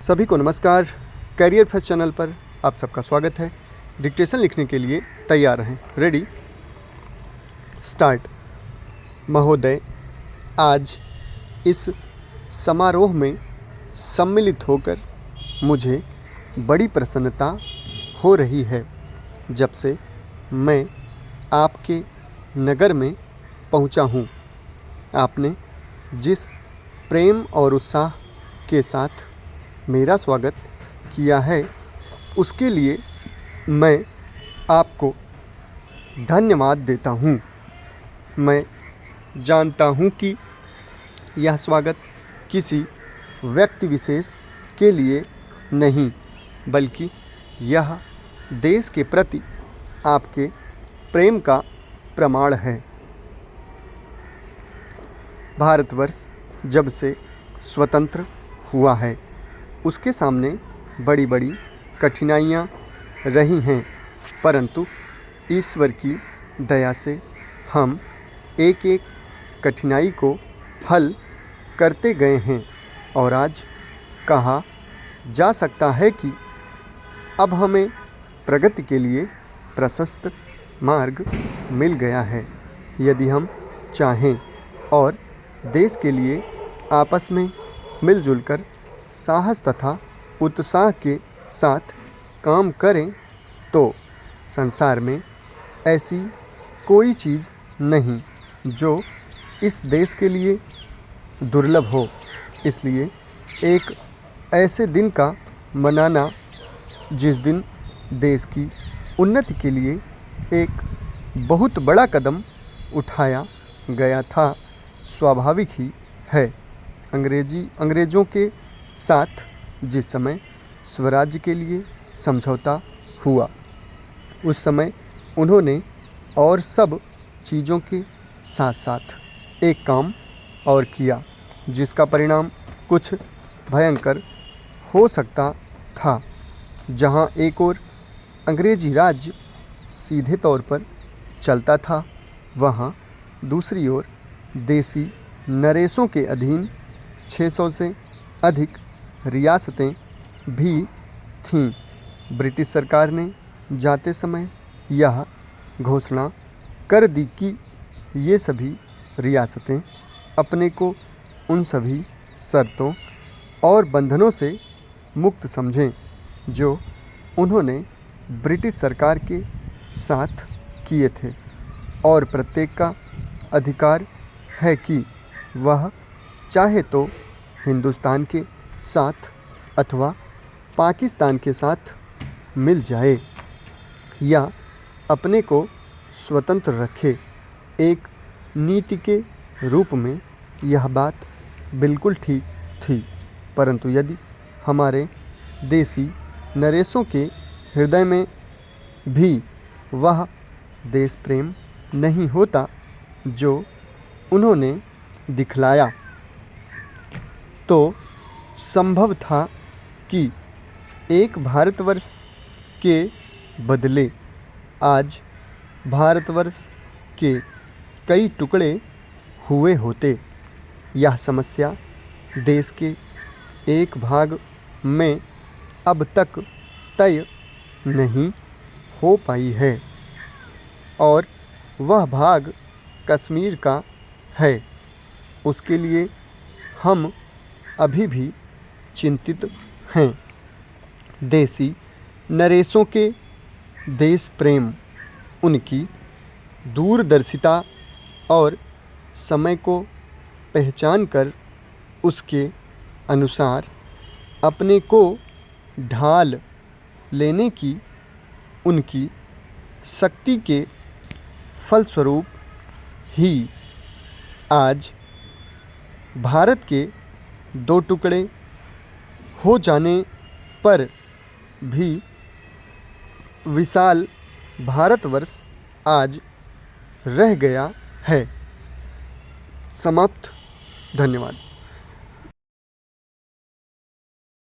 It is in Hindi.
सभी को नमस्कार। करियर फर्स्ट चैनल पर आप सबका स्वागत है। डिक्टेशन लिखने के लिए तैयार रहें। Ready start. महोदय, आज इस समारोह में सम्मिलित होकर मुझे बड़ी प्रसन्नता हो रही है। जब से मैं आपके नगर में पहुंचा हूं, आपने जिस प्रेम और उत्साह के साथ मेरा स्वागत किया है, उसके लिए मैं आपको धन्यवाद देता हूँ। मैं जानता हूँ कि यह स्वागत किसी व्यक्ति विशेष के लिए नहीं, बल्कि यह देश के प्रति आपके प्रेम का प्रमाण है। भारतवर्ष जब से स्वतंत्र हुआ है, उसके सामने बड़ी बड़ी कठिनाइयाँ रही हैं, परंतु ईश्वर की दया से हम एक एक कठिनाई को हल करते गए हैं और आज कहा जा सकता है कि अब हमें प्रगति के लिए प्रशस्त मार्ग मिल गया है। यदि हम चाहें और देश के लिए आपस में मिलजुल कर साहस तथा उत्साह के साथ काम करें, तो संसार में ऐसी कोई चीज़ नहीं जो इस देश के लिए दुर्लभ हो। इसलिए एक ऐसे दिन का मनाना जिस दिन देश की उन्नति के लिए एक बहुत बड़ा कदम उठाया गया था, स्वाभाविक ही है। अंग्रेज़ों के साथ जिस समय स्वराज्य के लिए समझौता हुआ, उस समय उन्होंने और सब चीज़ों के साथ साथ एक काम और किया, जिसका परिणाम कुछ भयंकर हो सकता था। जहां एक ओर अंग्रेजी राज्य सीधे तौर पर चलता था, वहां दूसरी ओर देसी नरेशों के अधीन 600 से अधिक रियासतें भी थीं। ब्रिटिश सरकार ने जाते समय यह घोषणा कर दी कि ये सभी रियासतें अपने को उन सभी शर्तों और बंधनों से मुक्त समझें जो उन्होंने ब्रिटिश सरकार के साथ किए थे, और प्रत्येक का अधिकार है कि वह चाहे तो हिंदुस्तान के साथ अथवा पाकिस्तान के साथ मिल जाए या अपने को स्वतंत्र रखे। एक नीति के रूप में यह बात बिल्कुल ठीक थी, परंतु यदि हमारे देसी नरेशों के हृदय में भी वह देश प्रेम नहीं होता जो उन्होंने दिखलाया, तो संभव था कि एक भारतवर्ष के बदले आज भारतवर्ष के कई टुकड़े हुए होते। यह समस्या देश के एक भाग में अब तक तय नहीं हो पाई है, और वह भाग कश्मीर का है। उसके लिए हम अभी भी चिंतित हैं। देसी नरेशों के देश प्रेम, उनकी दूरदर्शिता और समय को पहचान कर उसके अनुसार अपने को ढाल लेने की उनकी शक्ति के फलस्वरूप ही आज भारत के दो टुकड़े हो जाने पर भी विशाल भारतवर्ष आज रह गया है। समाप्त। धन्यवाद।